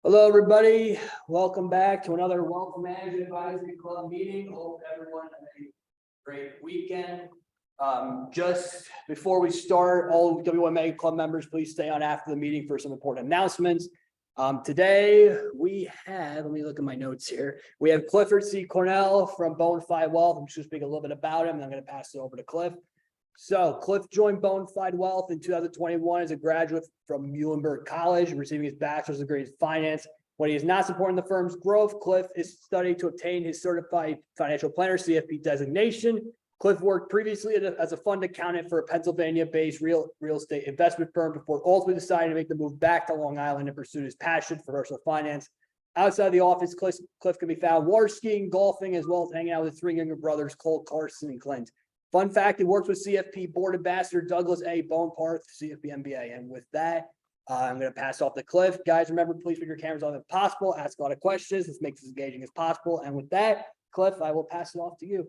Hello, everybody. Welcome back to another Wealth Management Advisory Club meeting. Hope everyone had a great weekend. Just before we start, all WMA club members, please stay on after the meeting for some important announcements. Today we have, let me look at my notes here. We have Clifford C. Cornell from Bone Fide Wealth. I'm just going to speak a little bit about him, and I'm going to pass it over to Cliff. So Cliff joined Bone Fide Wealth in 2021 as a graduate from Muhlenberg College, receiving his bachelor's degree in finance. When he is not supporting the firm's growth, Cliff is studying to obtain his certified financial planner CFP designation. Cliff worked previously as a fund accountant for a Pennsylvania-based real estate investment firm before ultimately deciding to make the move back to Long Island and pursue his passion for personal finance. Outside the office, Cliff can be found water skiing, golfing, as well as hanging out with his three younger brothers, Carson and Clint. Fun fact, he works with CFP Board Ambassador Douglas A. Boneparth, CFP MBA. And with that, I'm going to pass off to Cliff. Guys, remember, please put your cameras on if possible. Ask a lot of questions. This makes it as engaging as possible. And with that, Cliff, I will pass it off to you.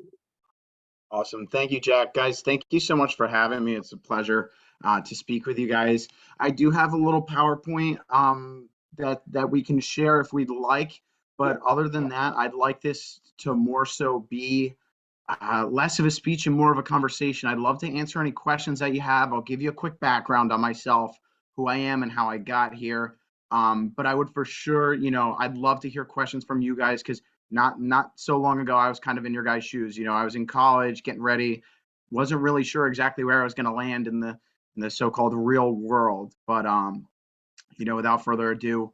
Awesome. Thank you, Jack. Guys, thank you so much for having me. It's a pleasure to speak with you guys. I do have a little PowerPoint that we can share if we'd like. But other than that, I'd like this to more so be less of a speech and more of a conversation. I'd love to answer any questions that you have. I'll give you a quick background on myself, who I am and how I got here. But I would for sure, I'd love to hear questions from you guys, because not so long ago, I was kind of in your guys' shoes. I was in college getting ready, wasn't really sure exactly where I was going to land in the so-called real world. But, without further ado,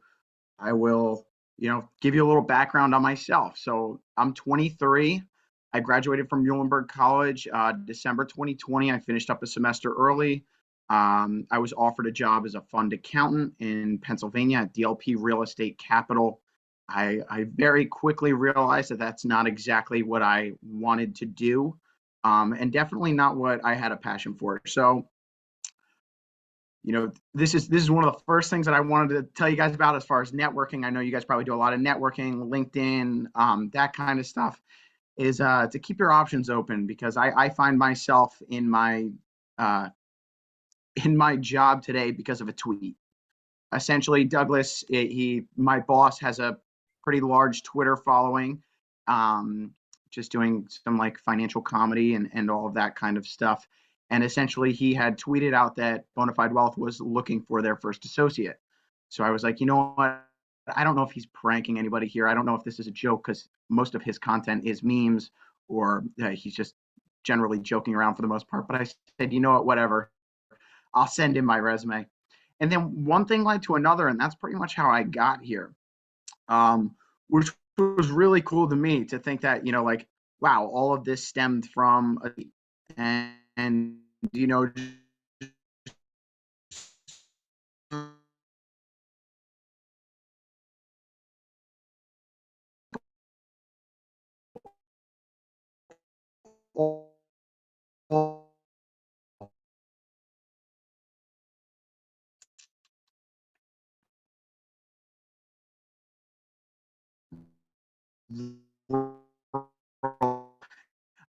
I will, give you a little background on myself. So I'm 23. I graduated from Muhlenberg College December 2020. I finished up a semester early. I was offered a job as a fund accountant in Pennsylvania at DLP Real Estate Capital. I very quickly realized that that's not exactly what I wanted to do, and definitely not what I had a passion for. So, this is one of the first things that I wanted to tell you guys about as far as networking. I know you guys probably do a lot of networking, LinkedIn, that kind of stuff, is to keep your options open, because I find myself in my job today because of a tweet. Essentially, Douglas, my boss, has a pretty large Twitter following, just doing some like financial comedy and all of that kind of stuff. And essentially, he had tweeted out that Bone Fide Wealth was looking for their first associate. So I was like, you know what? I don't know if he's pranking anybody here. I don't know if this is a joke, because most of his content is memes, or he's just generally joking around for the most part. But I said, you know what, whatever. I'll send him my resume. And then one thing led to another, and that's pretty much how I got here, which was really cool to me to think that, wow, all of this stemmed from and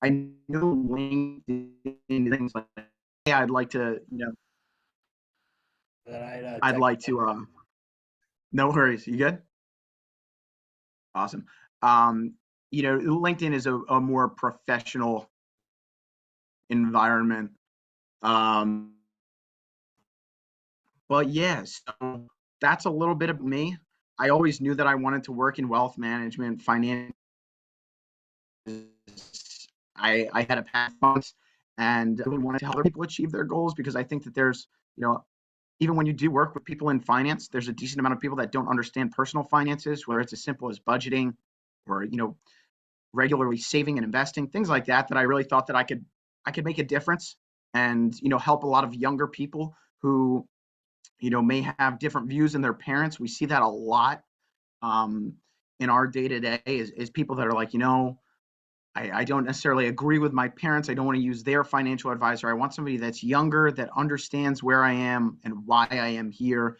I knew LinkedIn, things like that. Hey, I'd like to, I'd like to, no worries. You good? Awesome. LinkedIn is a more professional environment. But yes, so that's a little bit of me. I always knew that I wanted to work in wealth management, finance. I had a path once, and I really wanted to help other people achieve their goals, because I think that there's, even when you do work with people in finance, there's a decent amount of people that don't understand personal finances, whether it's as simple as budgeting or, regularly saving and investing, things like that, that I really thought that I could make a difference and, help a lot of younger people who, may have different views than their parents. We see that a lot in our day-to-day is people that are like, I don't necessarily agree with my parents. I don't want to use their financial advisor. I want somebody that's younger, that understands where I am and why I am here,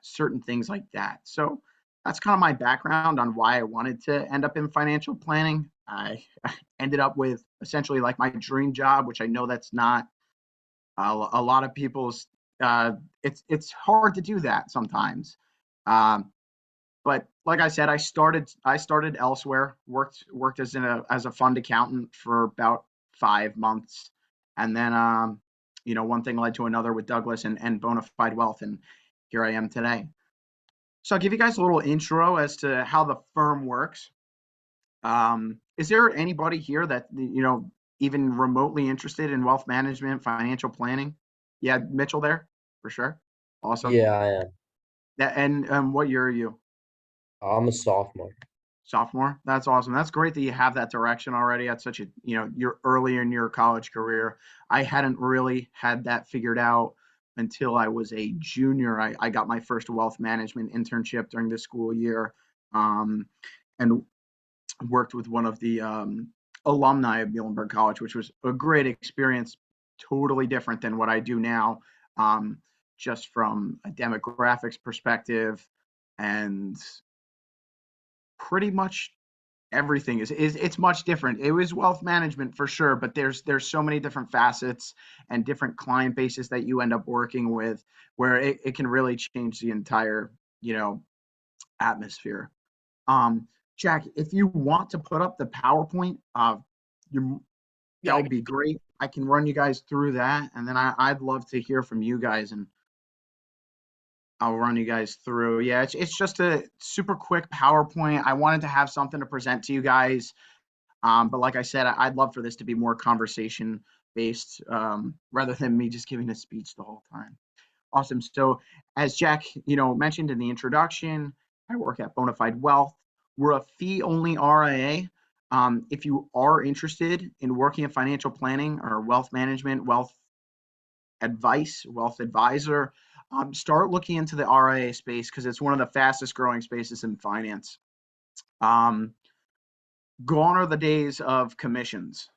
certain things like that. So that's kind of my background on why I wanted to end up in financial planning. I ended up with essentially like my dream job, which I know that's not a lot of people's. It's hard to do that sometimes. But like I said, I started elsewhere, worked as a fund accountant for about 5 months. And then, one thing led to another with Douglas and Bone Fide Wealth. And here I am today. So I'll give you guys a little intro as to how the firm works. Is there anybody here that, even remotely interested in wealth management, financial planning? Yeah, Mitchell there for sure. Awesome. Yeah, I am. And what year are you? I'm a sophomore. Sophomore? That's awesome. That's great that you have that direction already at such a, you're early in your college career. I hadn't really had that figured out until I was a junior. I got my first wealth management internship during the school year, and worked with one of the alumni of Muhlenberg College, which was a great experience, totally different than what I do now, just from a demographics perspective, and pretty much everything is it's much different. It was wealth management for sure, but there's so many different facets and different client bases that you end up working with, where it can really change the entire, atmosphere. Jack, if you want to put up the PowerPoint, you that would be great. I can run you guys through that, and then I'd love to hear from you guys, and I'll run you guys through. Yeah, it's just a super quick PowerPoint. I wanted to have something to present to you guys, but like I said, I'd love for this to be more conversation based, rather than me just giving a speech the whole time. Awesome. So as Jack, mentioned in the introduction, I work at Bone Fide Wealth. We're a fee-only RIA. If you are interested in working in financial planning or wealth management, wealth advice, wealth advisor, start looking into the RIA space because it's one of the fastest growing spaces in finance. Gone are the days of commissions.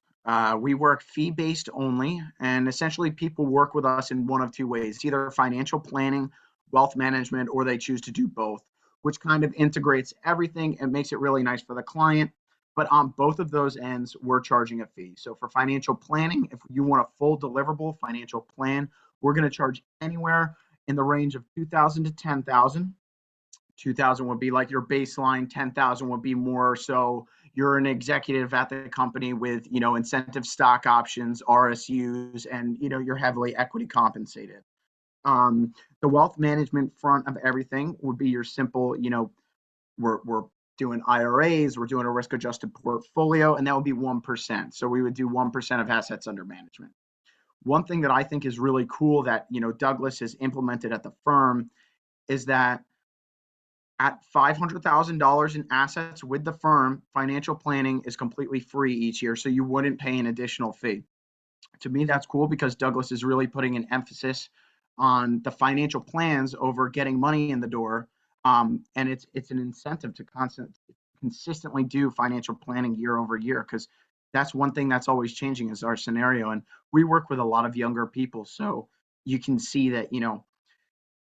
We work fee-based only, and essentially people work with us in one of two ways, either financial planning, wealth management, or they choose to do both, which kind of integrates everything and makes it really nice for the client. But on both of those ends, we're charging a fee. So for financial planning, if you want a full deliverable financial plan, we're going to charge anywhere in the range of $2,000 to $10,000. 2,000 would be like your baseline, 10,000 would be more so you're an executive at the company with, incentive stock options, RSUs, and, you're heavily equity compensated. The wealth management front of everything would be your simple, we're doing IRAs, we're doing a risk adjusted portfolio, and that would be 1%. So we would do 1% of assets under management. One thing that I think is really cool that, Douglas has implemented at the firm is that at $500,000 in assets with the firm, financial planning is completely free each year, so you wouldn't pay an additional fee. To me, that's cool because Douglas is really putting an emphasis on the financial plans over getting money in the door, and it's an incentive to consistently do financial planning year over year, because that's one thing that's always changing is our scenario. And we work with a lot of younger people, so you can see that,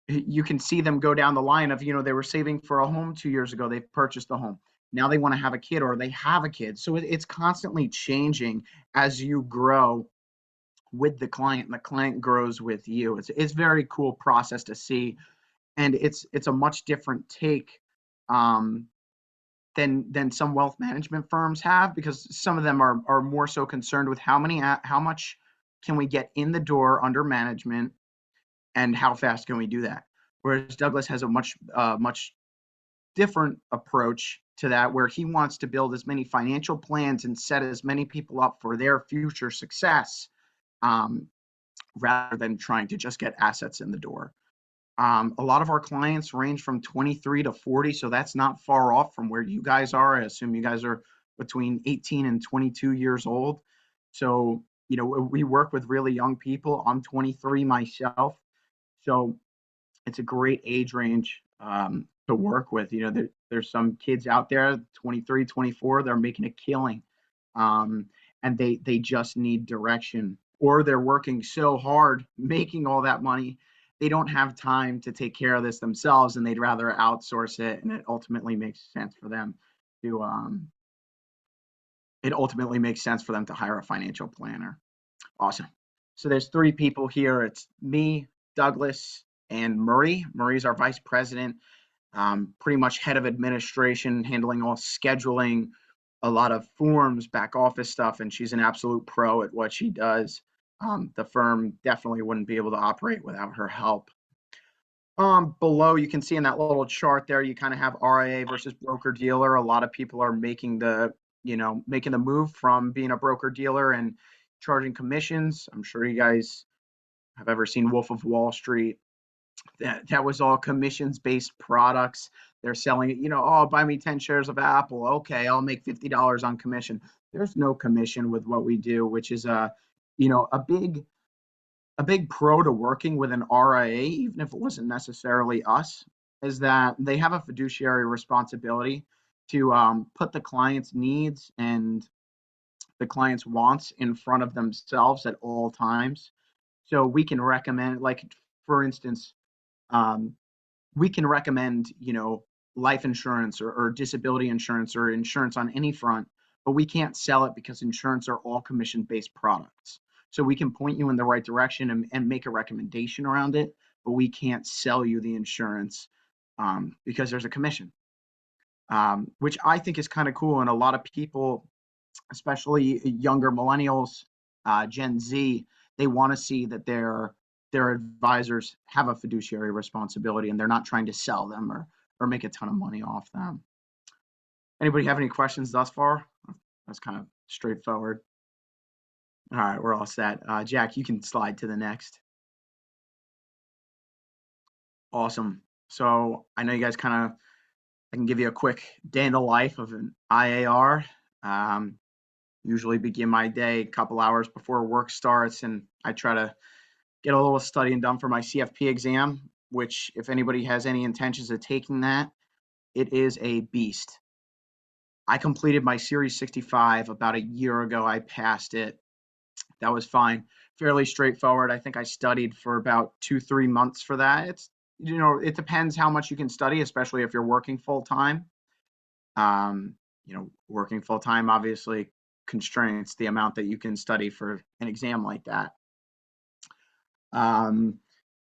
you can see them go down the line of, they were saving for a home 2 years ago, they've purchased a home. Now they want to have a kid or they have a kid. So it's constantly changing as you grow with the client and the client grows with you. It's very cool process to see. And it's a much different take than some wealth management firms have, because some of them are more so concerned with how much can we get in the door under management and how fast can we do that? Whereas Douglas has a much different approach to that, where he wants to build as many financial plans and set as many people up for their future success, rather than trying to just get assets in the door. A lot of our clients range from 23 to 40, so that's not far off from where you guys are. I assume you guys are between 18 and 22 years old. So, we work with really young people. I'm 23 myself. So it's a great age range to work with. There's some kids out there, 23, 24, they're making a killing. And they just need direction, or they're working so hard making all that money, they don't have time to take care of this themselves, and they'd rather outsource it. And it ultimately makes sense for them to hire a financial planner. Awesome. So there's three people here. It's me, Douglas, and Murray. Murray's our vice president. pretty much head of administration, handling all scheduling, a lot of forms, back office stuff, and she's an absolute pro at what she does. The firm definitely wouldn't be able to operate without her help. Below, you can see in that little chart there, you kind of have RIA versus broker dealer. A lot of people are making the move from being a broker dealer and charging commissions. I'm sure you guys have ever seen Wolf of Wall Street. That was all commissions based products. They're selling it, oh, buy me 10 shares of Apple. Okay, I'll make $50 on commission. There's no commission with what we do, which is a big pro to working with an RIA, even if it wasn't necessarily us, is that they have a fiduciary responsibility to put the client's needs and the client's wants in front of themselves at all times. So we can recommend, like, for instance, we can recommend, life insurance or disability insurance or insurance on any front, but we can't sell it because insurance are all commission-based products. So we can point you in the right direction and make a recommendation around it, but we can't sell you the insurance because there's a commission, which I think is kind of cool. And a lot of people, especially younger millennials, Gen Z, they want to see that their advisors have a fiduciary responsibility and they're not trying to sell them or make a ton of money off them. Anybody have any questions thus far? That's kind of straightforward. All right, we're all set. Jack, you can slide to the next. Awesome. So I know you guys I can give you a quick day in the life of an IAR. Usually begin my day a couple hours before work starts, and I try to get a little studying done for my CFP exam, which, if anybody has any intentions of taking that, it is a beast. I completed my Series 65 about a year ago. I passed it. That was fine. Fairly straightforward. I think I studied for about 2-3 months for that. It's, it depends how much you can study, especially if you're working full time. Working full time obviously constrains the amount that you can study for an exam like that.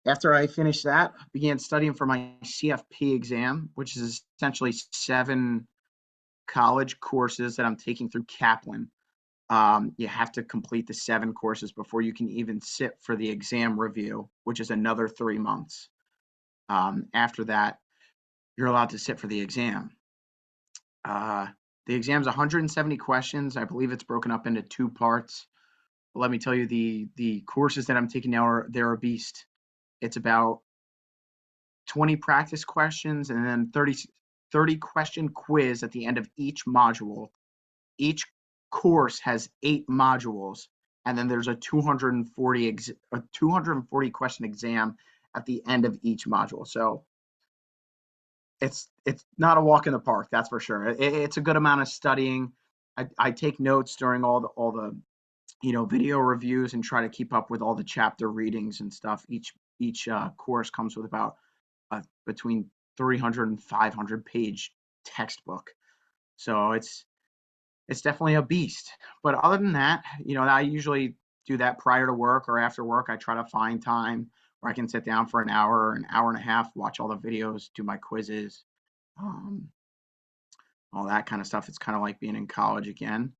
After I finished that, I began studying for my CFP exam, which is essentially 7 college courses that I'm taking through Kaplan. You have to complete the 7 courses before you can even sit for the exam review, which is another 3 months. After that, you're allowed to sit for the exam. The exam's 170 questions. I believe it's broken up into 2 parts. But let me tell you, the courses that I'm taking now they're a beast. It's about 20 practice questions and then 30 question quiz at the end of each module. Each course has 8 modules, and then there's a 240 question exam at the end of each module. So it's not a walk in the park, that's for sure. It's a good amount of studying. I take notes during all the video reviews and try to keep up with all the chapter readings and stuff. Each course comes with about between 300 and 500 page textbook. So it's definitely a beast. But other than that, I usually do that prior to work or after work. I try to find time where I can sit down for an hour and a half, watch all the videos, do my quizzes, all that kind of stuff. It's kind of like being in college again.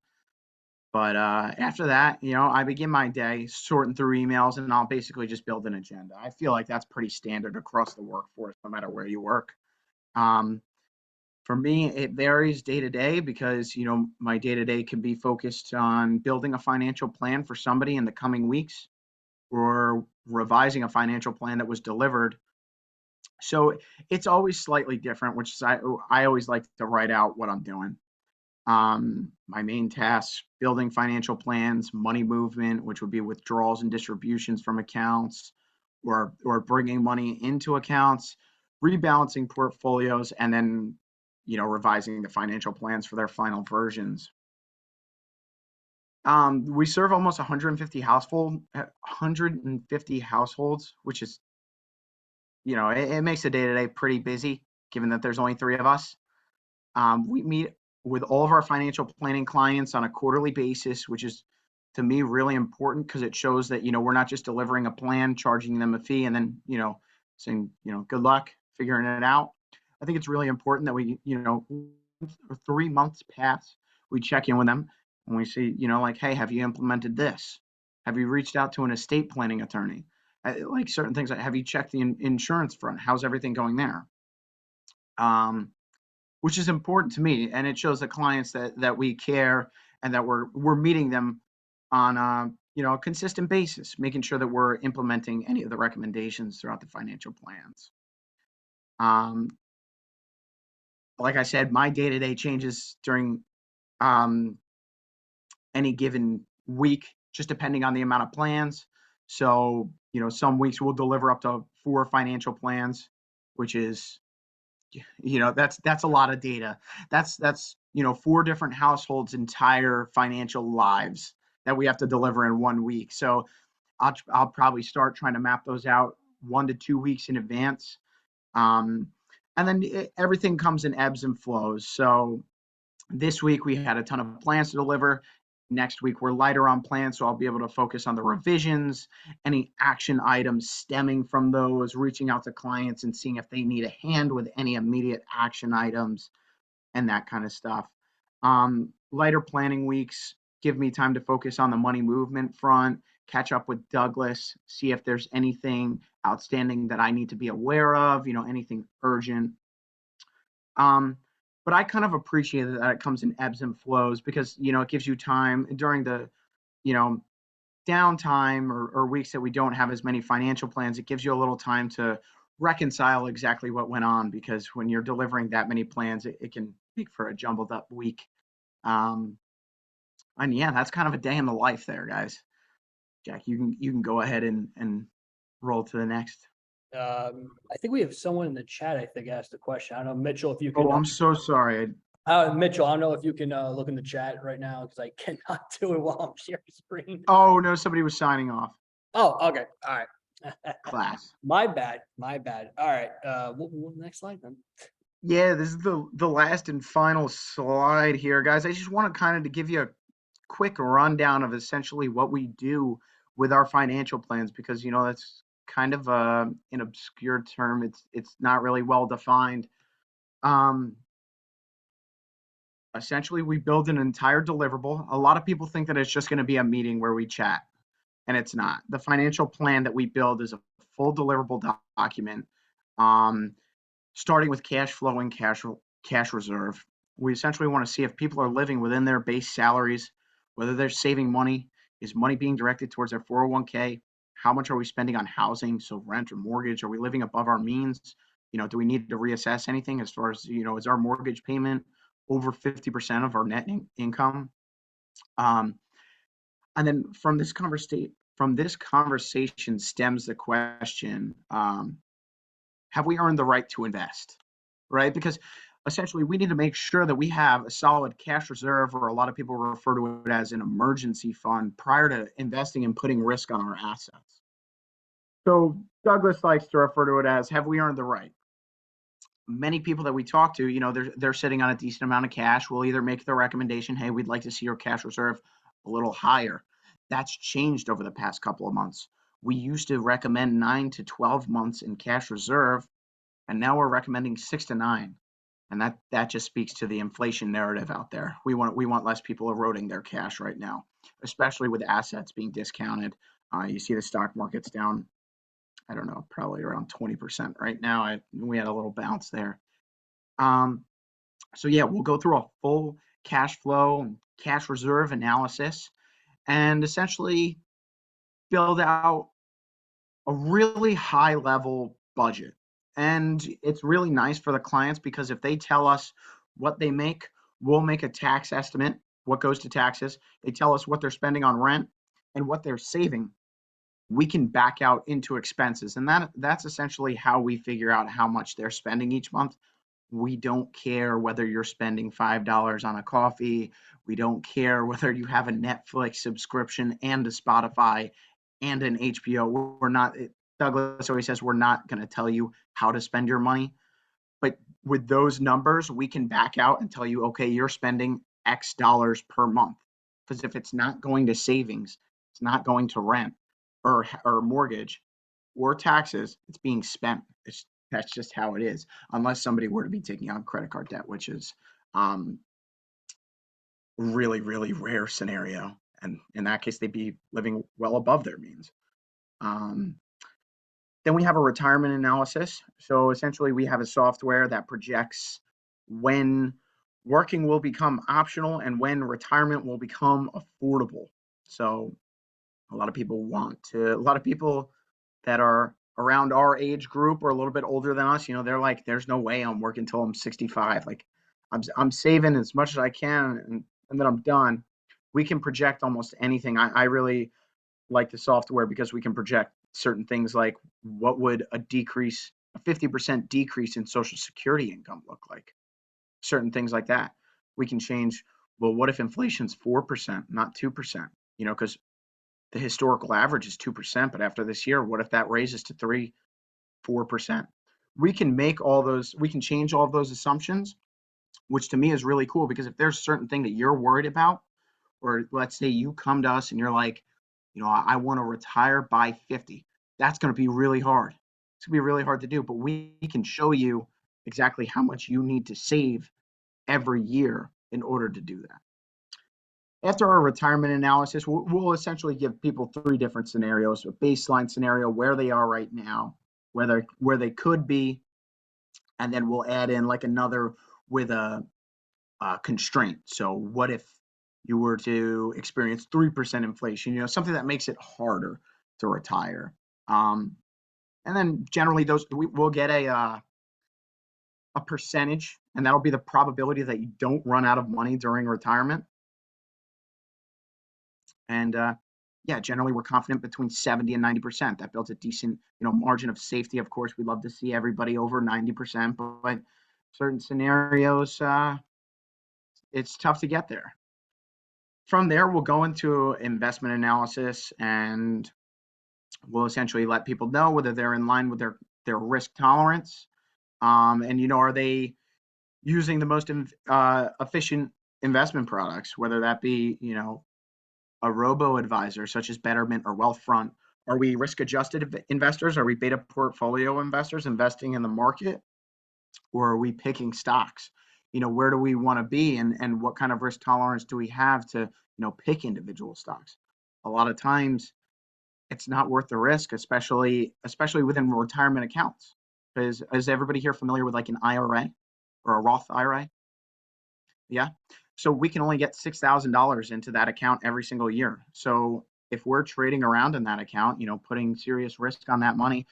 But after that, I begin my day sorting through emails, and I'll basically just build an agenda. I feel like that's pretty standard across the workforce, no matter where you work. For me, it varies day to day because, my day to day can be focused on building a financial plan for somebody in the coming weeks or revising a financial plan that was delivered. So it's always slightly different, which is I always like to write out what I'm doing. My main tasks: building financial plans, money movement, which would be withdrawals and distributions from accounts, or bringing money into accounts, rebalancing portfolios, and then revising the financial plans for their final versions. We serve almost 150 households, which is, it makes the day-to-day pretty busy, given that there's only 3 of us. We meet with all of our financial planning clients on a quarterly basis, which is, to me, really important because it shows that, we're not just delivering a plan, charging them a fee, and then, saying, good luck figuring it out. I think it's really important that we, 3 months pass, we check in with them and we see, like, hey, have you implemented this? Have you reached out to an estate planning attorney? Like certain things, like, have you checked the insurance front? How's everything going there? Which is important to me, and it shows the clients that we care and that we're meeting them on a consistent basis, making sure that we're implementing any of the recommendations throughout the financial plans. Like I said, my day-to-day changes during any given week, just depending on the amount of plans. So, some weeks we'll deliver up to 4 financial plans, which is, that's a lot of data. That's 4 different households' entire financial lives that we have to deliver in 1 week. So I'll probably start trying to map those out 1 to 2 weeks in advance. And then everything comes in ebbs and flows. So this week we had a ton of plans to deliver. Next week we're lighter on plans, so I'll be able to focus on the revisions, any action items stemming from those, reaching out to clients and seeing if they need a hand with any immediate action items and that kind of stuff. Lighter planning weeks give me time to focus on the money movement front, catch up with Douglas, see if there's anything outstanding that I need to be aware of, anything urgent. But I kind of appreciate that it comes in ebbs and flows because, it gives you time during the, downtime or weeks that we don't have as many financial plans. It gives you a little time to reconcile exactly what went on, because when you're delivering that many plans, it can make for a jumbled up week. And yeah, that's kind of a day in the life there, guys. Jack, you can go ahead and roll to the next. I think we have someone in the chat, I think, asked a question. I don't know, Mitchell, if you can. Oh, I'm so sorry. Mitchell, I don't know if you can look in the chat right now because I cannot do it while I'm sharing screen. Oh, no, somebody was signing off. Oh, okay. All right. Class. My bad. All right. Next slide then. Yeah, this is the last and final slide here, guys. I just want to kind of to give you a quick rundown of essentially what we do with our financial plans, because that's kind of an obscure term. It's not really well defined. Essentially, we build an entire deliverable. A lot of people think that it's just going to be a meeting where we chat, and it's not. The financial plan that we build is a full deliverable document, starting with cash flow and cash reserve. We essentially want to see if people are living within their base salaries, whether they're saving money, is money being directed towards their 401k, how much are we spending on housing, so rent or mortgage, are we living above our means? Do we need to reassess anything as far as, is our mortgage payment over 50% of our net income? And then from this conversation stems the question, have we earned the right to invest, right? Because essentially we need to make sure that we have a solid cash reserve, or a lot of people refer to it as an emergency fund, prior to investing and putting risk on our assets. So Douglas likes to refer to it as, have we earned the right? Many people that we talk to, they're sitting on a decent amount of cash. We'll either make the recommendation, hey, we'd like to see your cash reserve a little higher. That's changed over the past couple of months. We used to recommend 9 to 12 months in cash reserve, and now we're recommending 6 to 9. And that just speaks to the inflation narrative out there. We want less people eroding their cash right now, especially with assets being discounted. You see the stock market's down, I don't know, probably around 20% right now. We had a little bounce there. So yeah, we'll go through a full cash flow and cash reserve analysis and essentially build out a really high level budget. And it's really nice for the clients, because if they tell us what they make, we'll make a tax estimate, what goes to taxes. They tell us what they're spending on rent and what they're saving. We can back out into expenses. And that's essentially how we figure out how much they're spending each month. We don't care whether you're spending $5 on a coffee. We don't care whether you have a Netflix subscription and a Spotify and an HBO. We're not, Douglas always says, we're not going to tell you how to spend your money. But with those numbers, we can back out and tell you, okay, you're spending X dollars per month. Because if it's not going to savings, it's not going to rent or mortgage or taxes, it's being spent. That's just how it is, unless somebody were to be taking on credit card debt, which is really, really rare scenario. And in that case, they'd be living well above their means. Then we have a retirement analysis. So essentially, we have a software that projects when working will become optional and when retirement will become affordable. So a lot of people that are around our age group or a little bit older than us, they're like, there's no way I'm working until I'm 65. Like I'm saving as much as I can and then I'm done. We can project almost anything. I really like the software because we can project certain things like what would a 50% decrease in Social Security income look like? Certain things like that. We can change, well, what if inflation's 4%, not 2%? Because the historical average is 2%, but after this year, what if that raises to 4%? We can change all of those assumptions, which to me is really cool because if there's a certain thing that you're worried about, or let's say you come to us and you're like, I want to retire by 50. That's going to be really hard. It's going to be really hard to do, but we can show you exactly how much you need to save every year in order to do that. After our retirement analysis, we'll essentially give people 3 different scenarios: a baseline scenario, where they are right now, where they could be, and then we'll add in like another with a constraint. So what if you were to experience 3% inflation, something that makes it harder to retire. And then generally we'll get a percentage, and that'll be the probability that you don't run out of money during retirement. And generally we're confident between 70 and 90%. That builds a decent, margin of safety. Of course, we'd love to see everybody over 90%, but certain scenarios, it's tough to get there. From there, we'll go into investment analysis, and we'll essentially let people know whether they're in line with their risk tolerance. And, are they using the most efficient investment products, whether that be, a robo-advisor such as Betterment or Wealthfront? Are we risk-adjusted investors? Are we beta portfolio investors investing in the market? Or are we picking stocks? Where do we want to be, and what kind of risk tolerance do we have to, pick individual stocks? A lot of times it's not worth the risk, especially within retirement accounts. Is everybody here familiar with like an IRA or a Roth IRA? Yeah. So we can only get $6,000 into that account every single year. So if we're trading around in that account, putting serious risk on that money,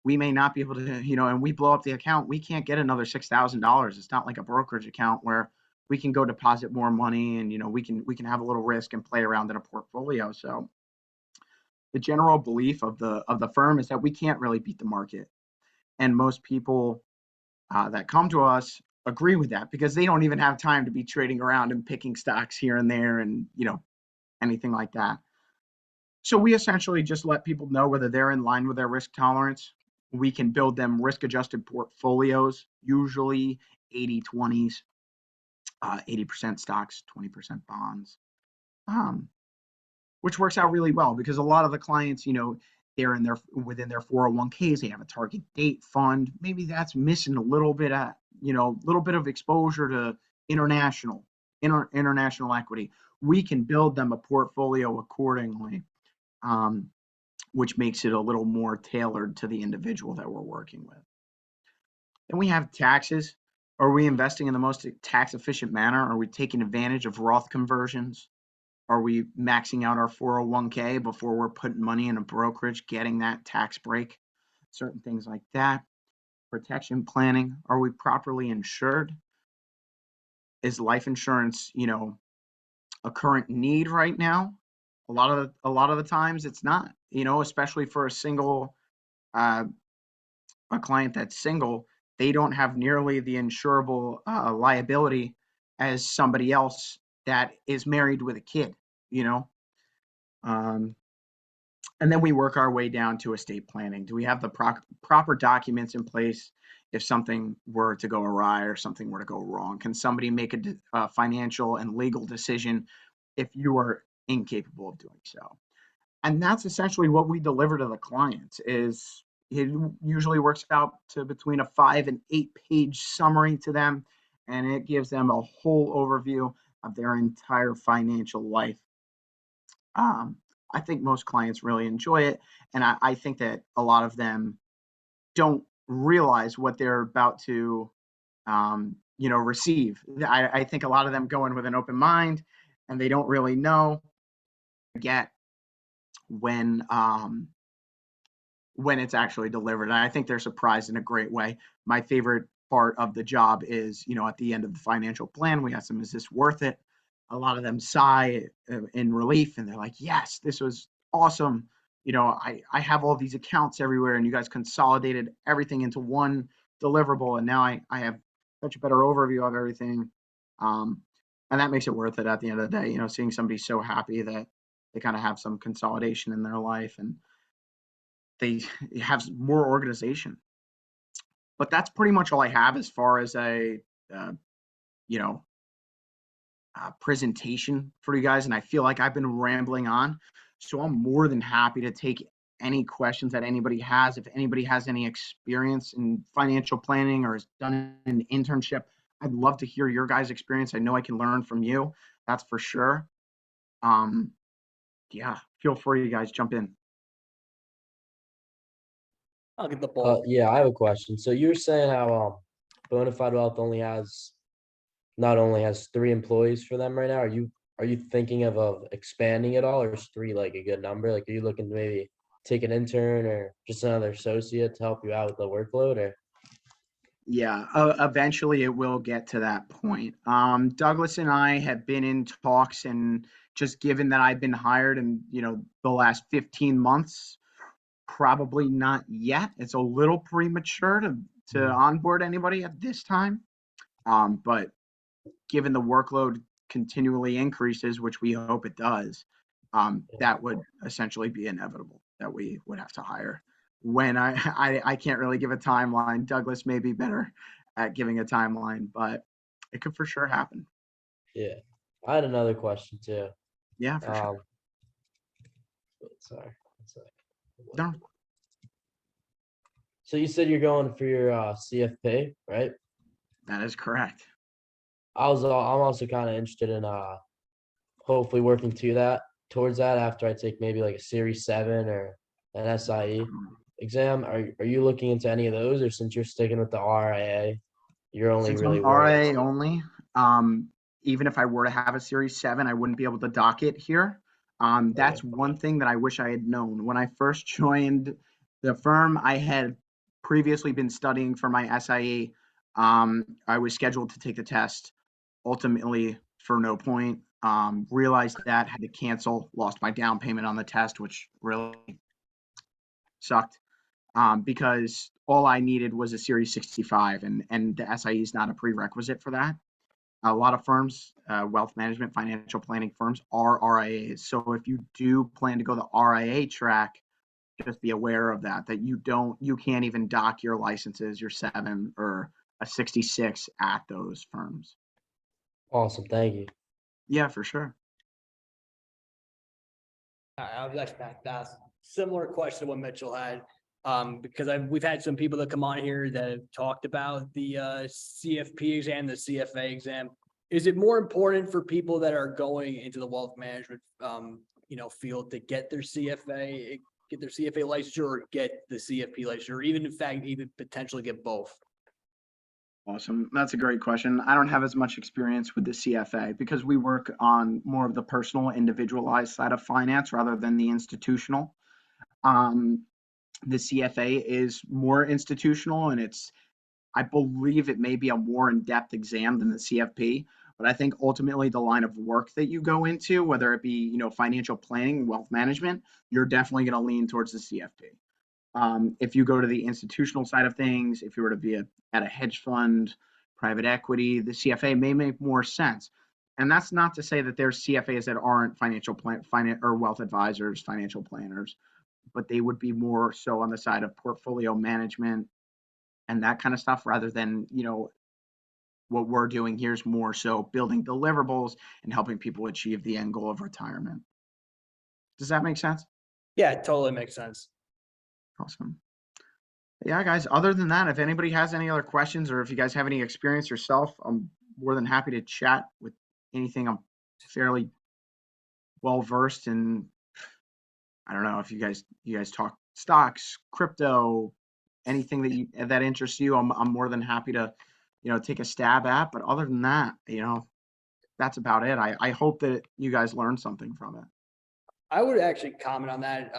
we may not be able to, and we blow up the account, we can't get another $6,000. It's not like a brokerage account where we can go deposit more money and, we can have a little risk and play around in a portfolio. So the general belief of the firm is that we can't really beat the market. And most people that come to us agree with that because they don't even have time to be trading around and picking stocks here and there and, anything like that. So we essentially just let people know whether they're in line with their risk tolerance. We can build them risk-adjusted portfolios, usually 80-20s, 80% stocks, 20% bonds, which works out really well because a lot of the clients, they're within their 401ks, they have a target date fund. Maybe that's missing a little bit of exposure to international equity. We can build them a portfolio accordingly, which makes it a little more tailored to the individual that we're working with. Then we have taxes. Are we investing in the most tax efficient manner? Are we taking advantage of Roth conversions? Are we maxing out our 401k before we're putting money in a brokerage, getting that tax break? Certain things like that. Protection planning. Are we properly insured? Is life insurance, a current need right now? A lot of the times it's not, especially for a client that's single, they don't have nearly the insurable liability as somebody else that is married with a kid, and then we work our way down to estate planning. Do we have the proper documents in place if something were to go awry or something were to go wrong? Can somebody make a financial and legal decision if you are incapable of doing so? And that's essentially what we deliver to the clients is, It usually works out to between a 5 and 8 page summary to them, and it gives them a whole overview of their entire financial life. Um, I think most clients really enjoy it, and I think that a lot of them don't realize what they're about to, receive. I think a lot of them go in with an open mind, and they don't really know get when it's actually delivered. And I think they're surprised in a great way. My favorite part of the job is, at the end of the financial plan, we ask them, is this worth it? A lot of them sigh in relief and they're like, yes, this was awesome. I have all these accounts everywhere and you guys consolidated everything into one deliverable. And now I have such a better overview of everything. And that makes it worth it at the end of the day, seeing somebody so happy that they kind of have some consolidation in their life and they have more organization. But that's pretty much all I have as far as a presentation for you guys. And I feel like I've been rambling on, so I'm more than happy to take any questions that anybody has. If anybody has any experience in financial planning or has done an internship, I'd love to hear your guys' experience. I know I can learn from you, that's for sure. Yeah, feel free, you guys, jump in. I'll get the ball. Yeah, I have a question. So you were saying how Bone Fide Wealth not only has 3 employees for them right now. Are you thinking of expanding it all, or is 3 like a good number? Like, are you looking to maybe take an intern or just another associate to help you out with the workload? Or Yeah, eventually it will get to that point. Douglas and I have been in talks, and just given that I've been hired in, the last 15 months, probably not yet. It's a little premature to onboard anybody at this time. But given the workload continually increases, which we hope it does, that would essentially be inevitable that we would have to hire. When I can't really give a timeline. Douglas may be better at giving a timeline, but it could for sure happen. yeah, I had another question too. Yeah, for sure. Sorry. No, So you said you're going for your CFP, right? that is correct. I'm also kind of interested in hopefully working towards that after I take maybe like a Series 7 or an SIE exam. Are you looking into any of those, or since you're sticking with the RIA, you're only Since really I'm worried? RIA only, even if I were to have a Series 7, I wouldn't be able to dock it here. Okay. That's one thing that I wish I had known. When I first joined the firm, I had previously been studying for my SIE. I was scheduled to take the test, ultimately for no point. Realized that, had to cancel, lost my down payment on the test, which really sucked. Because all I needed was a Series 65, and the SIE is not a prerequisite for that. A lot of firms, wealth management, financial planning firms, are RIAs. So if you do plan to go the RIA track, just be aware of that you can't even dock your licenses, your 7 or a 66 at those firms. Awesome. Thank you. Yeah, for sure. I was actually going to ask similar question to what Mitchell had. Because we've had some people that come on here that have talked about the CFP exam, the CFA exam. Is it more important for people that are going into the wealth management field to get their CFA licensure, or get the CFP licensure, or even in fact even potentially get both? Awesome. That's a great question. I don't have as much experience with the CFA because we work on more of the personal, individualized side of finance rather than the institutional. The CFA is more institutional, and I believe it may be a more in-depth exam than the CFP, but I think ultimately the line of work that you go into, whether it be, financial planning, wealth management, you're definitely going to lean towards the CFP. If you go to the institutional side of things, if you were to be at a hedge fund, private equity, the CFA may make more sense. And that's not to say that there's CFAs that aren't finance or wealth advisors, financial planners, but they would be more so on the side of portfolio management and that kind of stuff, rather than, what we're doing here is more so building deliverables and helping people achieve the end goal of retirement. Does that make sense? Yeah, it totally makes sense. Awesome. Yeah, guys, other than that, if anybody has any other questions or if you guys have any experience yourself, I'm more than happy to chat with anything. I'm fairly well versed in. I don't know if you guys talk stocks, crypto, anything that interests you. I'm more than happy to, take a stab at. But other than that, that's about it. I hope that you guys learned something from it. I would actually comment on that.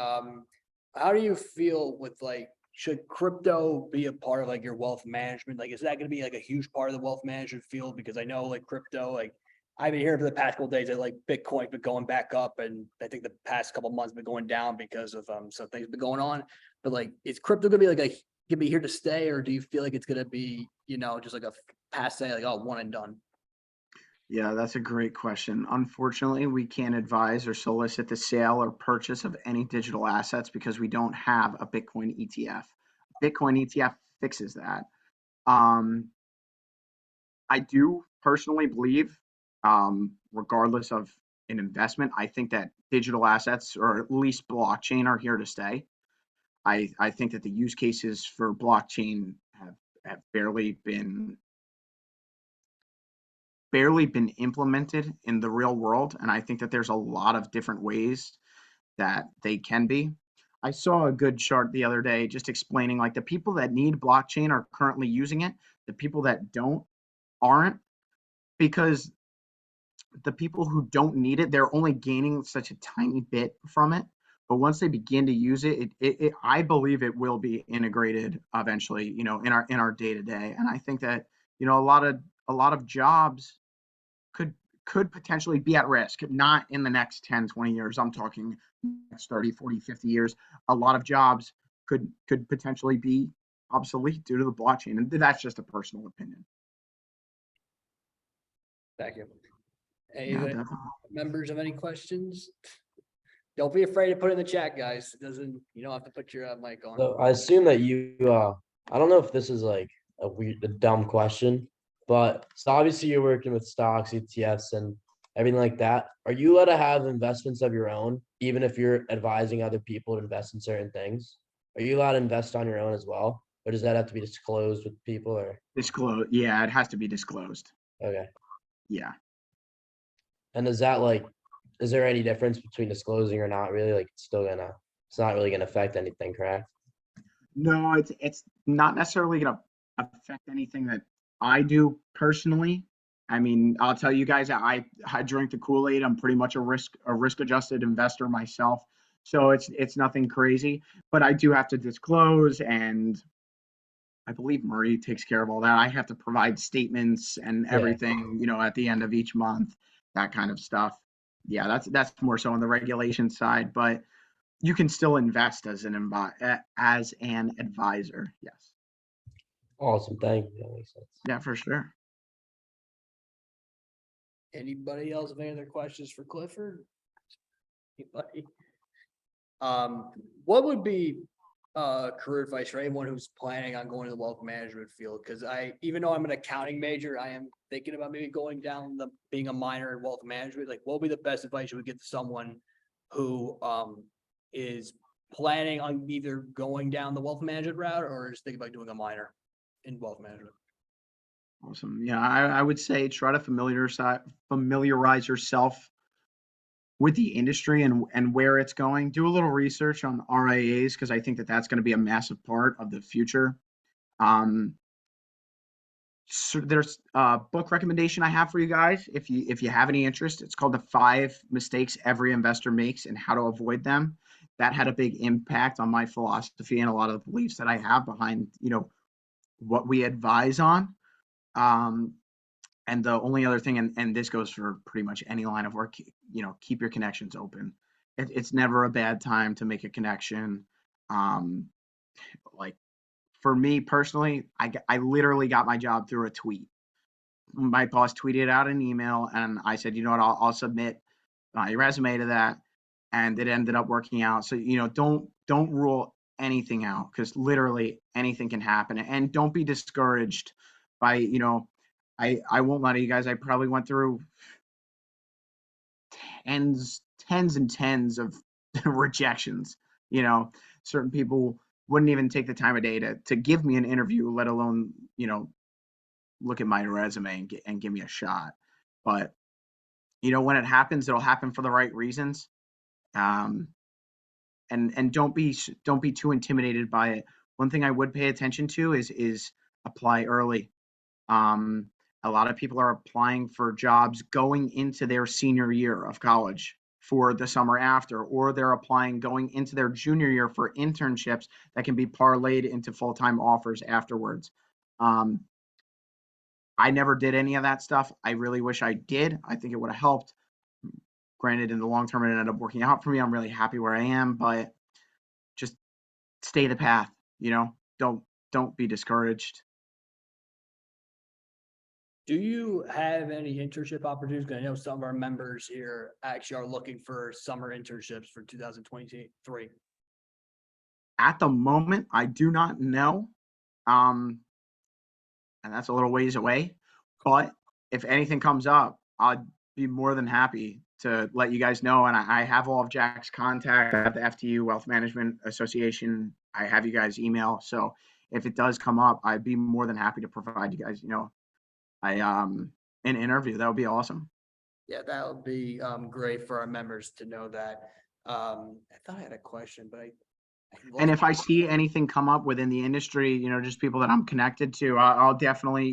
How do you feel with like, should crypto be a part of like your wealth management? Like, is that gonna be like a huge part of the wealth management field? Because I know like crypto, like I've been hearing for the past couple of days that like Bitcoin's been going back up, and I think the past couple of months been going down because of some things been going on. But like, is crypto gonna be like gonna be here to stay, or do you feel like it's gonna be, just like a passe, like, oh, one and done? Yeah, that's a great question. Unfortunately, we can't advise or solicit the sale or purchase of any digital assets because we don't have a Bitcoin ETF. Bitcoin ETF fixes that. Um, I do personally believe, regardless of an investment, I think that digital assets or at least blockchain are here to stay. I think that the use cases for blockchain have barely been implemented in the real world, and I think that there's a lot of different ways that they can be. I saw a good chart the other day just explaining like the people that need blockchain are currently using it, the people that don't aren't, because the people who don't need it, they're only gaining such a tiny bit from it. But once they begin to use it, I believe it will be integrated eventually, in our day to day. And I think that, a lot of jobs could could potentially be at risk, not in the next 10, 20 years. I'm talking next 30, 40, 50 years. A lot of jobs could potentially be obsolete due to the blockchain. And that's just a personal opinion. Thank you. Any Yeah, definitely. members have any questions? Don't be afraid to put it in the chat, guys. It doesn't, you don't have to put your mic on. So I assume that I don't know if this is like a dumb question, but so obviously you're working with stocks, ETFs, and everything like that. Are you allowed to have investments of your own, even if you're advising other people to invest in certain things? Are you allowed to invest on your own as well? Or does that have to be disclosed with people or Disclose. Yeah, it has to be disclosed. okay. Yeah. And is that like, is there any difference between disclosing or not really? Like it's not really gonna affect anything, correct? No, it's not necessarily going to affect anything that I do personally. I mean, I'll tell you guys, I drink the Kool-Aid. I'm pretty much a risk adjusted investor myself, so it's nothing crazy. But I do have to disclose, and I believe Marie takes care of all that. I have to provide statements and Yeah. everything, at the end of each month, that kind of stuff. Yeah, that's more so on the regulation side, but you can still invest as an advisor. Yes. Awesome. Thank you. That makes sense. Yeah, for sure. Anybody else have any other questions for Clifford? Anybody? What would be career advice for anyone who's planning on going to the wealth management field? Because even though I'm an accounting major, I am thinking about maybe going down being a minor in wealth management. Like, what would be the best advice you would give to someone who is planning on either going down the wealth management route or is thinking about doing a minor in wealth management? Awesome. Yeah, I would say try to familiarize yourself with the industry and where it's going. Do a little research on RIAs because I think that that's going to be a massive part of the future. Um, so there's a book recommendation I have for you guys. If you have any interest, it's called The 5 Mistakes Every Investor Makes and How to Avoid Them. That had a big impact on my philosophy and a lot of the beliefs that I have behind, what we advise on. Um, and the only other thing, and this goes for pretty much any line of work, keep your connections open. It's never a bad time to make a connection. Like for me personally, I literally got my job through a tweet. My boss tweeted out an email, and I said, you know what, I'll submit my resume to that, and it ended up working out. So don't rule anything out because literally anything can happen, and don't be discouraged by I won't lie to you guys. I probably went through tens and tens of rejections. Certain people wouldn't even take the time of day to give me an interview, let alone, look at my resume and give me a shot. But, when it happens, it'll happen for the right reasons. And don't be too intimidated by it. One thing I would pay attention to is apply early. A lot of people are applying for jobs going into their senior year of college for the summer after, or they're applying going into their junior year for internships that can be parlayed into full-time offers afterwards. I never did any of that stuff. I really wish I did. I think it would have helped. Granted, in the long term, it ended up working out for me. I'm really happy where I am, but just stay the path, don't be discouraged. Do you have any internship opportunities? 'Cause I know some of our members here actually are looking for summer internships for 2023. At the moment, I do not know. And that's a little ways away. But if anything comes up, I'd be more than happy to let you guys know. And I have all of Jack's contact. I have the FTU Wealth Management Association. I have you guys' email. So if it does come up, I'd be more than happy to provide you guys, an interview. That would be awesome. Yeah, that would be great for our members to know that. I thought I had a question, but And if I see anything come up within the industry, just people that I'm connected to, I'll definitely,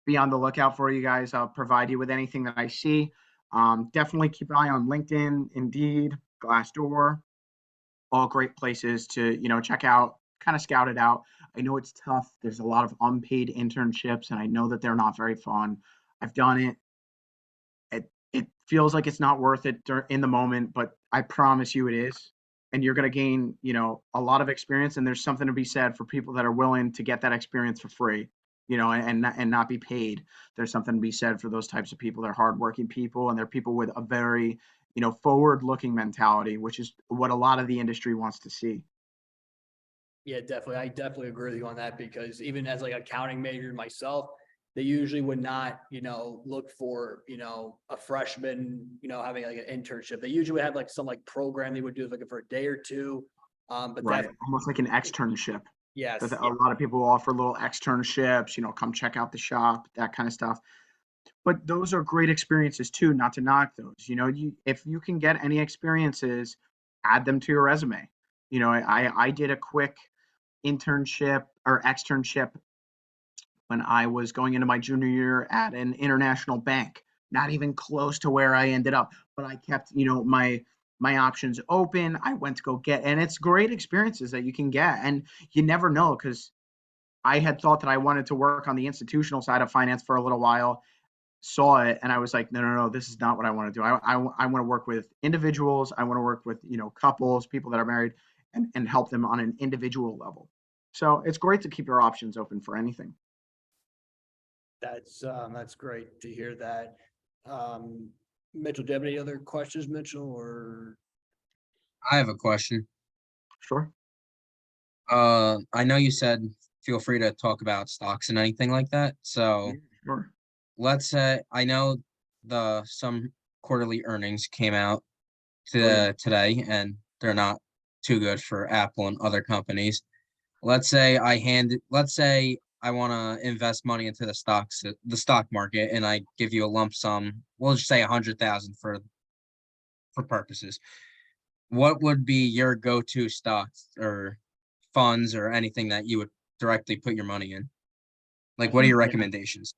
be on the lookout for you guys. I'll provide you with anything that I see. Definitely keep an eye on LinkedIn, Indeed, Glassdoor, all great places to, check out, kind of scout it out. I know it's tough. There's a lot of unpaid internships, and I know that they're not very fun. I've done it. It feels like it's not worth it in the moment, but I promise you it is. And you're going to gain, a lot of experience. And there's something to be said for people that are willing to get that experience for free, and not be paid. There's something to be said for those types of people. They're hardworking people, and they're people with a very, forward-looking mentality, which is what a lot of the industry wants to see. Yeah, definitely. I definitely agree with you on that, because even as like accounting major myself, they usually would not, look for, a freshman, having like an internship. They usually would have like some like program they would do like for a day or two. But Right, almost like an externship. yes, A lot of people offer little externships, come check out the shop, that kind of stuff. But those are great experiences too, not to knock those. If you can get any experiences, add them to your resume. I did a quick internship or externship when I was going into my junior year at an international bank, not even close to where I ended up, but I kept, my options open. I went to go get, and it's great experiences that you can get. And you never know, because I had thought that I wanted to work on the institutional side of finance for a little while, saw it, and I was like, no, this is not what I want to do. I want to work with individuals. I want to work with, couples, people that are married, and help them on an individual level. So it's great to keep your options open for anything. that's great to hear that. Mitchell, do you have any other questions, Mitchell, or? I have a question. Sure. I know you said feel free to talk about stocks and anything like that. So Sure. let's say I know some quarterly earnings came out today, and they're not too good for Apple and other companies. Let's say I want to invest money into the stock market, and I give you a lump sum. We'll just say 100,000 for purposes. What would be your go-to stocks or funds or anything that you would directly put your money in? Like, what are your recommendations?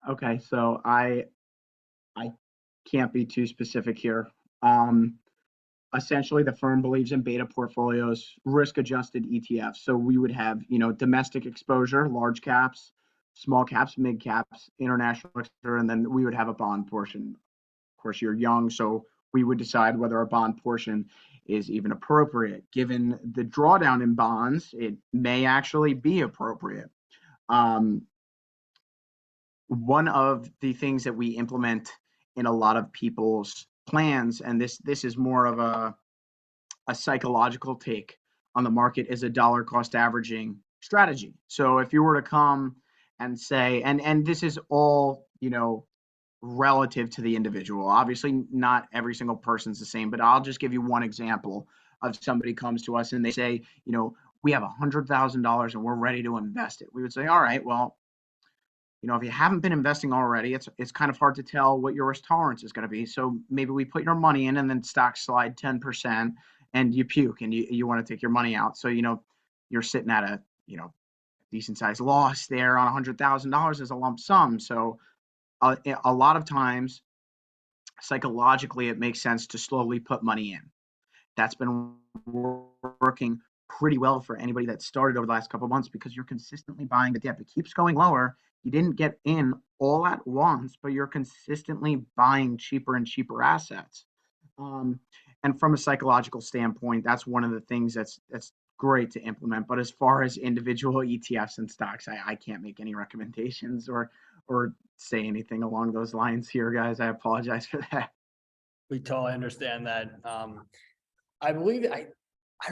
Okay, so I can't be too specific here. Essentially, the firm believes in beta portfolios, risk-adjusted ETFs. So we would have, domestic exposure, large caps, small caps, mid caps, international exposure, and then we would have a bond portion. Of course, you're young, so we would decide whether a bond portion is even appropriate. Given the drawdown in bonds, it may actually be appropriate. One of the things that we implement in a lot of people's plans, and this is more of a psychological take on the market, is a dollar cost averaging strategy. So if you were to come and say, and this is all, relative to the individual. Obviously, not every single person's the same, but I'll just give you one example of somebody comes to us and they say, we have $100,000 and we're ready to invest it. We would say, all right, well, if you haven't been investing already, it's kind of hard to tell what your risk tolerance is going to be. So maybe we put your money in and then stocks slide 10% and you puke and you want to take your money out. So, you're sitting at a, decent sized loss there on $100,000 as a lump sum. So a lot of times psychologically, it makes sense to slowly put money in. That's been working pretty well for anybody that started over the last couple of months because you're consistently buying the dip. It keeps going lower. You didn't get in all at once, but you're consistently buying cheaper and cheaper assets. And from a psychological standpoint, that's one of the things that's great to implement. But as far as individual ETFs and stocks, I can't make any recommendations or say anything along those lines here, guys. I apologize for that. We totally understand that. I believe I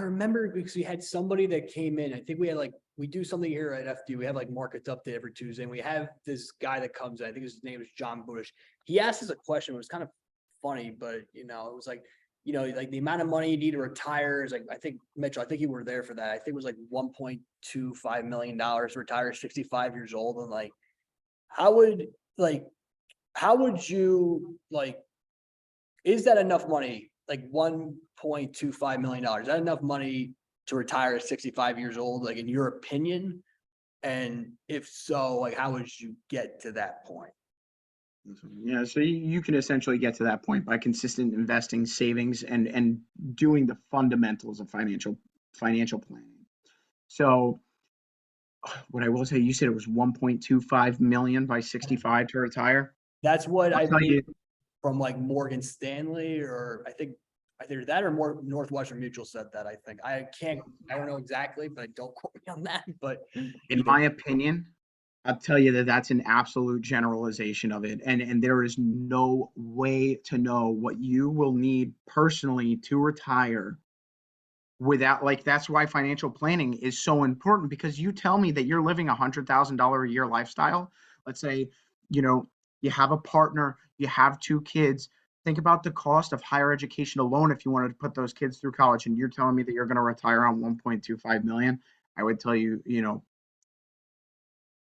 remember because we had somebody that came in. I think we had we do something here at FD. We have markets update every Tuesday, and we have this guy that comes in. I think his name is John Bush. He asked us a question. It was kind of funny, but it was the amount of money you need to retire is I think Mitchell, I think you were there for that. I think it was $1.25 million to retire 65 years old. And how would you is that enough money? $1.25 million. Is that enough money to retire at 65 years old, in your opinion? And if so, how would you get to that point? Yeah, so you can essentially get to that point by consistent investing, savings, and doing the fundamentals of financial planning. So what I will say, you said it was 1.25 million by 65 to retire. That's what I'll I tell you. From Morgan Stanley, or I think either that or more Northwestern Mutual said that. I don't know exactly, but don't quote me on that. But in my opinion, I'll tell you that's an absolute generalization of it. And there is no way to know what you will need personally to retire without, that's why financial planning is so important, because you tell me that you're living $100,000 a year lifestyle. Let's say, you have a partner, you have 2 kids. Think about the cost of higher education alone if you wanted to put those kids through college, and you're telling me that you're going to retire on 1.25 million. I would tell you,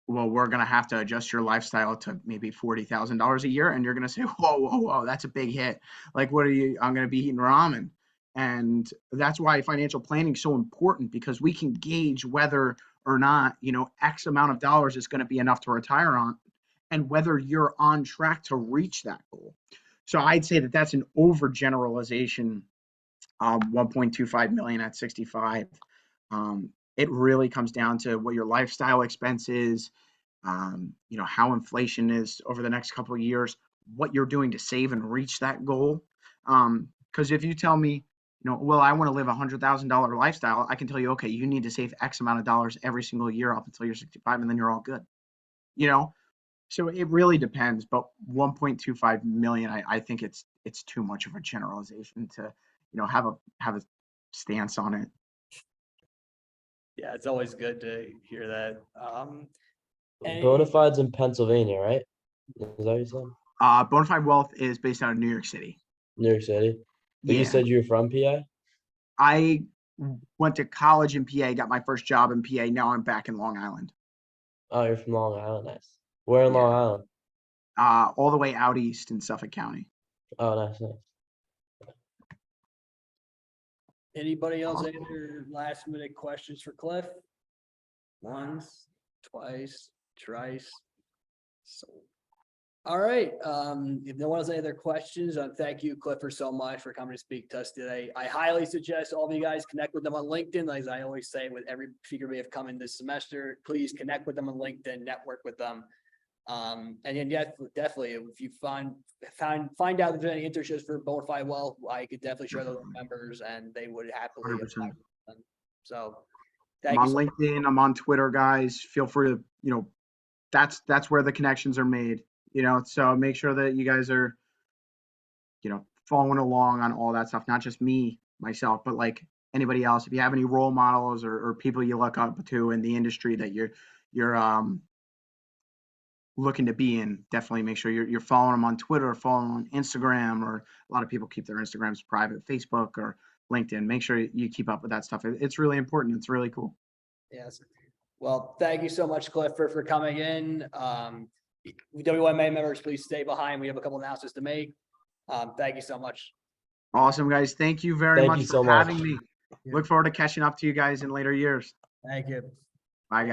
well, we're going to have to adjust your lifestyle to maybe $40,000 a year. And you're going to say, whoa, that's a big hit. What are you? I'm going to be eating ramen. And that's why financial planning is so important, because we can gauge whether or not, X amount of dollars is going to be enough to retire on, and whether you're on track to reach that goal. So I'd say that that's an overgeneralization. 1.25 million at 65. It really comes down to what your lifestyle expense is, how inflation is over the next couple of years, what you're doing to save and reach that goal. Because if you tell me, well, I want to live $100,000 lifestyle, I can tell you, okay, you need to save X amount of dollars every single year up until you're 65, and then you're all good. So it really depends. But 1.25 million, I think it's too much of a generalization to, have a stance on it. yeah, it's always good to hear that. Bonefide's in Pennsylvania, right? Is that what you said? Bone Fide Wealth is based out of New York City. New York City. But Yeah. you said you were from PA? I went to college in PA, got my first job in PA. Now I'm back in Long Island. Oh, you're from Long Island. Nice. Where in Yeah. Long Island? All the way out east in Suffolk County. Oh, nice. Anybody else any other last minute questions for Cliff? Once, twice, thrice. So, all right. If no one has any other questions, thank you, Clifford, so much for coming to speak to us today. I highly suggest all of you guys connect with them on LinkedIn. As I always say with every speaker we have coming this semester, please connect with them on LinkedIn, network with them. And then definitely, if you find out if there's any internships for Bone Fide Wealth, I could definitely share those with members, and they would happily apply for them. So I'm on LinkedIn, I'm on Twitter, guys. Feel free to, that's where the connections are made, so make sure that you guys are, following along on all that stuff, not just myself, but anybody else. If you have any role models or people you look up to in the industry that you're looking to be in, definitely make sure you're following them on Twitter, or following them on Instagram, or a lot of people keep their Instagrams private, Facebook, or LinkedIn. Make sure you keep up with that stuff. It's really important. It's really cool. Yes. Well, thank you so much, Clifford, for coming in. WMA members, please stay behind. We have a couple announcements to make. Thank you so much. Awesome, guys. Thank you very Thank much you for so much. having me. Look forward to catching up to you guys in later years. Thank you. Bye, guys.